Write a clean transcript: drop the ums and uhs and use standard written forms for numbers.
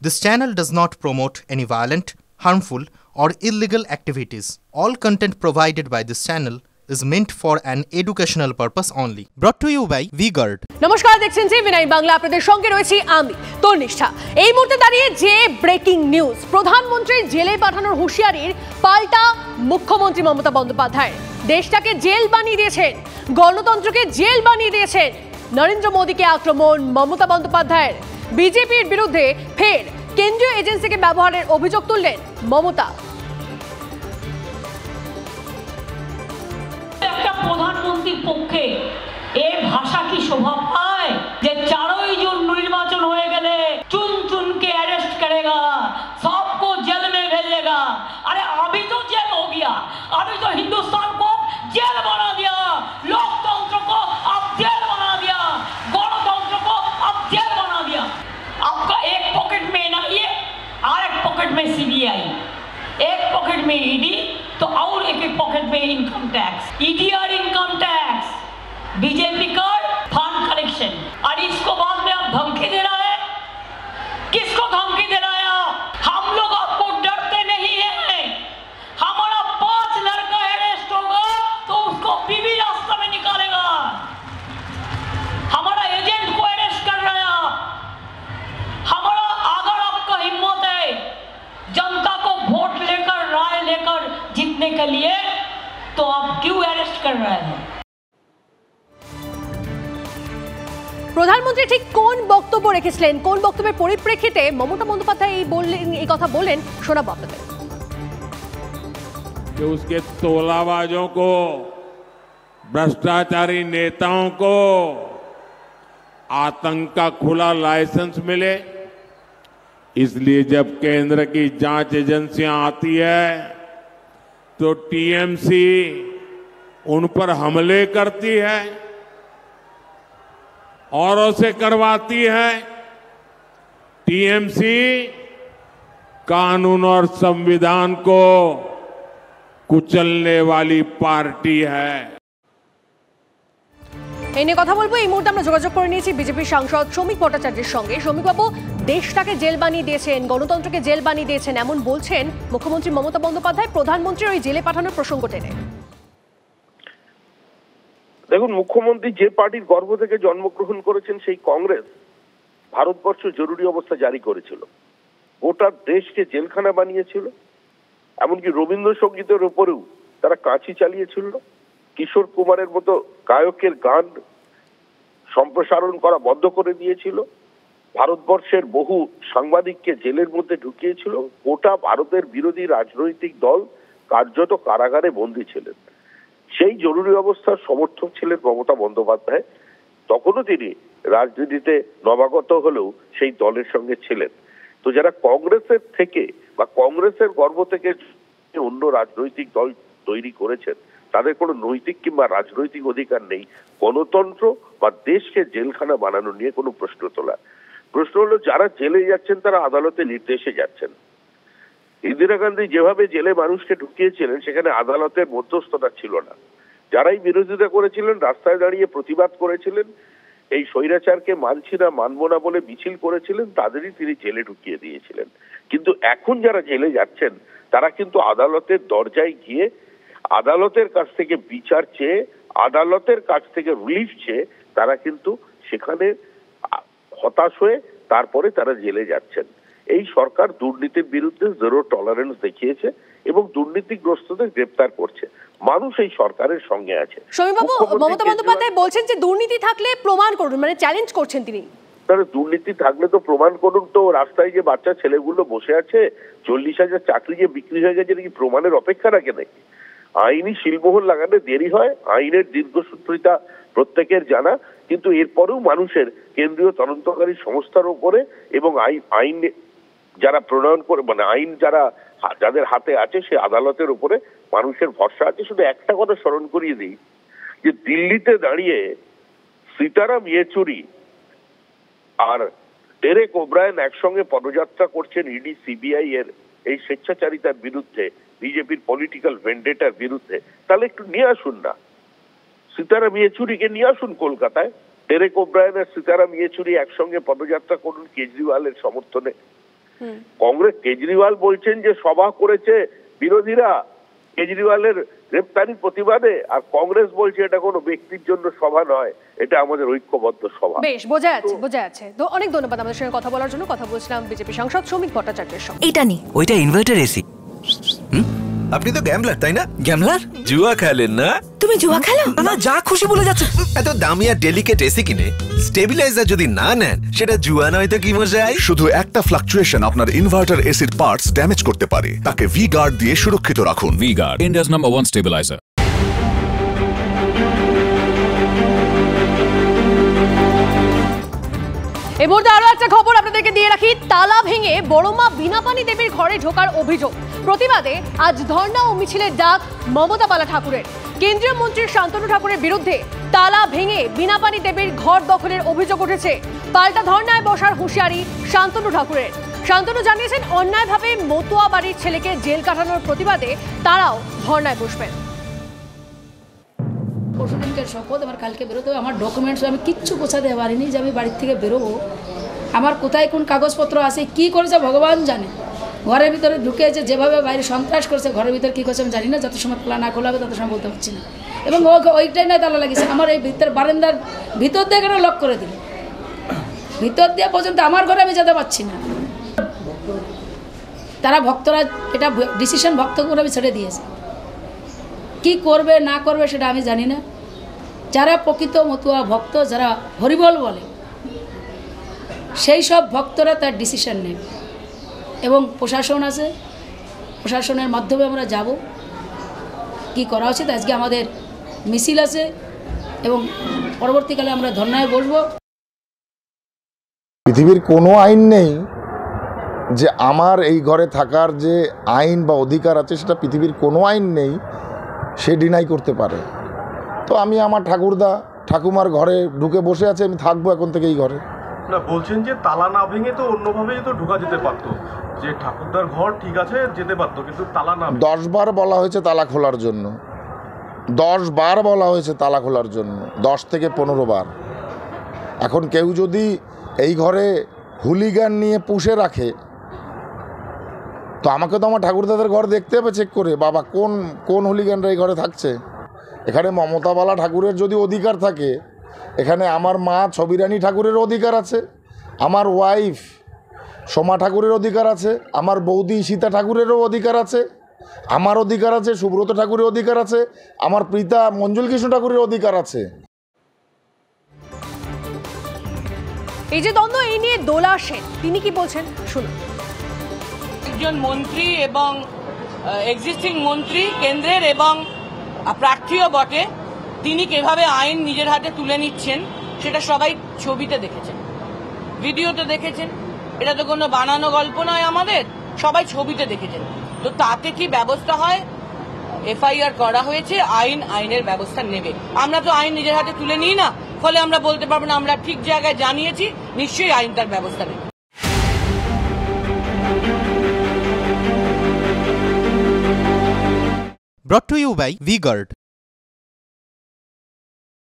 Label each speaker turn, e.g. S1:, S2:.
S1: This channel does not promote any violent, harmful, or illegal activities. All content provided by this channel is meant for an educational purpose only. Brought to you by V-Guard.
S2: নমস্কার, দেখছেন জি9 বাংলা। আপনাদের সঙ্গে রয়েছি আমি তনিষ্ঠা। এই মুহূর্তে দাঁড়িয়ে যে ব্রেকিং নিউজ, প্রধানমন্ত্রীর জেলে পাঠানোর হুঁশিয়ারির পাল্টা মুখ্যমন্ত্রী মমতা বন্দ্যোপাধ্যায়। দেশটাকে জেল বানিয়ে দিয়েছেন, গণতন্ত্রকে জেল বানিয়ে দিয়েছেন। নরেন্দ্র মোদীকে আক্রমণ মমতা বন্দ্যোপাধ্যায়ের। বিজেপির বিরুদ্ধে ফের কেন্দ্রীয় এজেন্সিকে ব্যবহারের অভিযোগ তুললেন মমতা।
S3: প্রধানমন্ত্রীর পক্ষে এই ভাষা কি শোভা পায় যে 4 जून निर्वाचन হয়ে গেলে चुन चुन के अरेस्ट करेगा, सबको जेल में भेजेगा। अरे अभी तो जेल हो गया, अभी तो हिंदुस्तान को जेल बना दिया, लोकतंत्र को अब जेल बना दिया, गणतंत्र को अब जेल बना दिया। आपका एक पॉकेट में एनआईए और एक पॉकेट में सीबीआई, एक पॉकेट में ईडी तो और एक पॉकेट में इनकम टैक्स, ईडी और इनकम टैक्स, बीजेपी का फंड कलेक्शन। और इसको बाद में आप धमकी दे रहा है, किसको धमकी दे रहा है आप? हम लोग आपको डरते नहीं है। हमारा 5 लड़का अरेस्ट होगा तो उसको बीवी रास्ता में निकालेगा। हमारा एजेंट को अरेस्ट कर रहे हैं आप। हमारा अगर आपका हिम्मत है जनता को वोट लेकर, राय लेकर जीतने के लिए, तो आप क्यों अरेस्ट कर रहे हैं?
S2: প্রধানমন্ত্রী ঠিক কোন বক্তব্য রেখেছিলেন, কোন বক্তব্যের পরিপ্রেক্ষিতে মমতা বন্দ্যোপাধ্যায় এই কথা বললেন, শোনাবো আপনাদের।
S4: कि उसके तोलाबाजों को, भ्रष्टाचारी नेताओं को आतंक का खुला लाइसेंस मिले, इसलिए जब केंद्र की जांच एजेंसियां आती है तो टीएमसी उन पर हमले करती है, औरों से करवाती है। टीएमसी कानून और संविधान को कुचलने वाली पार्टी है।
S2: এই নিয়ে কথা বলবো। এই মুহূর্তে আমরা যোগাযোগ করে নিয়েছি বিজেপির সাংসদ শ্রমিক ভট্টাচার্যের সঙ্গে। শ্রমিক বাবু, দেশটাকে জেল বানিয়ে দিয়েছেন, গণতন্ত্রকে জেল বানিয়ে দিয়েছেন, এমন বলছেন মুখ্যমন্ত্রী মমতা বন্দ্যোপাধ্যায় প্রধানমন্ত্রীর ওই জেলে পাঠানোর প্রসঙ্গ টেনে।
S5: দেখুন, মুখ্যমন্ত্রী যে পার্টির গর্ভ থেকে জন্মগ্রহণ করেছেন সেই কংগ্রেস ভারতবর্ষ জরুরি অবস্থা জারি করেছিল, গোটা দেশকে জেলখানা বানিয়েছিল, এমনকি রবীন্দ্রসঙ্গীতের উপরেও তারা কাঁচি চালিয়েছিল। কিশোর কুমারের মতো গায়কের গান সম্প্রসারণ করা বন্ধ করে দিয়েছিল, ভারতবর্ষের বহু সাংবাদিককে জেলের মধ্যে ঢুকিয়েছিল, গোটা ভারতের বিরোধী রাজনৈতিক দল কার্যত কারাগারে বন্দী ছিলেন। সেই জরুরি অবস্থার সমর্থক ছিলেন মমতা বন্দ্যোপাধ্যায়। তখনও তিনি রাজনীতিতে নবাগত হলেও সেই দলের সঙ্গে ছিলেন। তো যারা কংগ্রেসের থেকে বা কংগ্রেসের গর্ভ থেকে অন্য রাজনৈতিক দল তৈরি করেছেন, তাদের কোনো নৈতিক কিংবা রাজনৈতিক অধিকার নেই গণতন্ত্র বা দেশকে জেলখানা বানানো নিয়ে কোনো প্রশ্ন তোলা। প্রশ্ন হলো, যারা জেলে যাচ্ছেন তারা আদালতের নির্দেশে যাচ্ছেন। ইন্দিরা গান্ধী যেভাবে জেলে মানুষকে ঢুকিয়েছিলেন সেখানে আদালতের মধ্যস্থতা ছিল না। যারাই বিরোধিতা করেছিলেন, রাস্তায় দাঁড়িয়ে প্রতিবাদ করেছিলেন, এই স্বৈরাচারকে মানছি না, মানবো না বলে মিছিল করেছিলেন, তাদেরই তিনি জেলে ঢুকিয়ে দিয়েছিলেন। কিন্তু এখন যারা জেলে যাচ্ছেন তারা কিন্তু আদালতের দরজায় গিয়ে আদালতের কাছ থেকে বিচার চেয়ে, আদালতের কাছ থেকে রিলিফ চেয়ে তারা কিন্তু সেখানে হতাশ হয়ে তারপরে তারা জেলে যাচ্ছেন। এই সরকার দুর্নীতির বিরুদ্ধে জিরো টলারেন্স দেখিয়েছে এবং দুর্নীতিগ্রস্তদের গ্রেপ্তার করছে। মানুষ এই সরকারের সঙ্গে আছে।
S2: শ্রমিকবাবু, মমতা বন্দ্যোপাধ্যায় বলছেন যে দুর্নীতি থাকলে প্রমাণ করুন, মানে চ্যালেঞ্জ করছেন তিনি।
S5: তাহলে দুর্নীতি থাকলে তো প্রমাণ করুন। তো রাস্তায় যে বাচ্চা ছেলেগুলো বসে আছে, 40,000 চাকরি যে বিক্রি হয়ে গেছে, নাকি প্রমাণের অপেক্ষা রাখে নাকি? আইনি শিলমোহর লাগাতে দেরি হয়, আইনের দীর্ঘসূত্রিতা প্রত্যেকের জানা, কিন্তু এরপরেও মানুষের কেন্দ্রীয় তদন্তকারী সংস্থার উপরে এবং আইন যারা প্রণয়ন করে, মানে আইন যাদের হাতে আছে সে আদালতের উপরে মানুষের ভরসা আছে। শুধু একটা কথা স্মরণ করিয়ে দিই যে দিল্লিতে দাঁড়িয়ে সীতারাম ইয়েচুরি আর ডেরেক ওব্রায়েন একসঙ্গে পদযাত্রা করছেন ইডি সিবিআই এর এই স্বেচ্ছাচারিতার বিরুদ্ধে, বিজেপির পলিটিক্যাল ভেন্ডেটার বিরুদ্ধে। তাহলে একটু নিয়ে আসুন না, সীতারাম ইয়েচুরিকে নিয়ে আসুন কলকাতায়, ডেরেক ওব্রায়েন আর সীতারাম ইয়েচুরি একসঙ্গে পদযাত্রা করুন কেজরিওয়ালের সমর্থনে। কংগ্রেস, কেজরিওয়াল বলছেন যে সভা করেছে বিরোধীরা কেজরিওয়ালের গ্রেপ্তারির প্রতিবাদে, আর কংগ্রেস বলছে এটা কোনো ব্যক্তির জন্য সভা নয়, এটা আমাদের ঐক্যবদ্ধ সভা।
S2: বেশ, বোঝা আছে। তো অনেক ধন্যবাদ আমাদের সঙ্গে কথা বলার জন্য। কথা বলছিলাম বিজেপি সাংসদ শ্রমিক ভট্টাচার্যের সঙ্গে।
S6: এটা নি ওইটা ইনভার্টার এসি।
S7: আপনি তো গ্যাম্বলার তাই না? গ্যাম্বলার? জুয়া খেলেন না?
S6: তুমি জুয়া খেলো? না, যা খুশি বলে যাচ্ছে।
S7: এত দামি আর ডেলিকেট এসি কিনে স্টেবিলাইজার যদি না নেন, সেটা জুয়া নয় তো কি মজাই?
S8: শুধু একটা ফ্লাকচুয়েশন আপনার ইনভার্টার এসির পার্টস ড্যামেজ করতে পারে। তাকে ভি গার্ড দিয়ে সুরক্ষিত রাখুন।
S9: V Guard, India's number 1 stabiliser.
S2: এই মুহূর্তে আরো একটা খবর আপনাদেরকে দিয়ে রাখি। তালা ভেঙে বড়মা বীণাপানি দেবীর ঘরে ঢোকার অভিযোগ। প্রতিবাদে আজ ধর্ণা ও মিছিলের ডাক মমতা বালা ঠাকুরের। কেন্দ্রীয় মন্ত্রী শান্তনু ঠাকুরের বিরুদ্ধে তালা ভেঙে বীণাপানি দেবীর ঘর দখলের অভিযোগ উঠেছে। পাল্টা ধর্ণায় বসার হুঁশিয়ারি শান্তনু ঠাকুরের। শান্তনু জানিয়েছেন, অন্যায়ভাবে মতুয়া বাড়ির ছেলেকে জেল কাটানোর প্রতিবাদে তারাও ধর্ণায় বসবেন।
S10: পরশুদিনকার শপথ, আমার কালকে বেরোতে হবে। আমার ডকুমেন্টস আমি কিচ্ছু গোছাতে পারিনি যে আমি বাড়ির থেকে বেরোবো। আমার কোথায় কোন কাগজপত্র আছে, কি করেছে ভগবান জানে। ঘরের ভিতরে ঢুকেছে, যেভাবে বাইরে সন্ত্রাস করেছে, ঘরের ভিতরে কী করছে আমি জানি না। যত সময় খোলা না খোলা হবে তত সময় বলতে পারছি না। এবং ওইটাই না তালা লাগিয়েছে। আমার এই ভিতর বারান্দার ভিতর দিয়ে কেন লক করে দিল, ভিতর দিয়ে পর্যন্ত আমার ঘরে আমি যেতে পারছি না। তারা ভক্তরা এটা ডিসিশন ভক্তগুলো আমি ছেড়ে দিয়েছে। কি করবে না করবে সেটা আমি জানি না। যারা প্রকৃত মতুয়া ভক্ত, যারা হরিবল বলে, সেই সব ভক্তরা তার ডিসিশন নেবে। এবং প্রশাসন আছে, প্রশাসনের মাধ্যমে আমরা যাব, কি করা উচিত। আজকে আমাদের মিছিল আছে এবং পরবর্তীকালে আমরা ধর্নায় বসব।
S11: পৃথিবীর কোনো আইন নেই যে আমার এই ঘরে থাকার যে আইন বা অধিকার আছে, সেটা পৃথিবীর কোনো আইন নেই সে ডিনাই করতে পারে। তো আমি আমার ঠাকুরদা ঠাকুমার ঘরে ঢুকে বসে আছে, আমি থাকবো এখন থেকে এই ঘরে।
S12: না, বলছেন যে তালা না ভেঙে তো অন্যভাবেই তো ঢোকা যেতে পারতো, যে ঠাকুরদার ঘর ঠিক আছে যেতে পারতো, কিন্তু তালা না।
S11: 10 বার বলা হয়েছে তালা খোলার জন্য, 10 বার বলা হয়েছে তালা খোলার জন্য, 10 থেকে 15 বার। এখন কেউ যদি এই ঘরে হুলিগান নিয়ে পুষে রাখে, তো আমাকে তো আমার ঠাকুরদাদের ঘর দেখতে হবে চেক করে, বাবা কোন কোন হুলিগানরা এই ঘরে থাকছে। এখানে মমতা বালা ঠাকুরের যদি অধিকার থাকে, এখানে আমার মা ছবিরানী ঠাকুরের অধিকার আছে, আমার ওয়াইফ সোমা ঠাকুরের অধিকার আছে, আমার বৌদি সীতা ঠাকুরেরও অধিকার আছে, আমার অধিকার আছে, সুব্রত ঠাকুরের অধিকার আছে, আমার পিতা মঞ্জুল কৃষ্ণ ঠাকুরের অধিকার আছে।
S2: এই যে দ্বন্দ্ব, এই নিয়ে দোলা সেন তিনি কি বলছেন শুনুন।
S3: একজন মন্ত্রী এবং এক্সিস্টিং মন্ত্রী কেন্দ্রের এবং প্রার্থীও বটে, তিনি কিভাবে আইন নিজের হাতে তুলে নিচ্ছেন সেটা সবাই ছবিতে দেখেছেন, ভিডিওতে দেখেছেন। এটা তো কোনো বানানো গল্প নয়, আমাদের সবাই ছবিতে দেখেছেন। তো তাতে কি ব্যবস্থা হয়? এফআইআর করা হয়েছে, আইনের ব্যবস্থা নেবে। আমরা তো আইন নিজের হাতে তুলে নিই না, ফলে আমরা বলতে পারবো না আমরা ঠিক জায়গায় জানিয়েছি, নিশ্চয়ই আইন তার ব্যবস্থা নেবে।
S1: Brought to you by V Guard.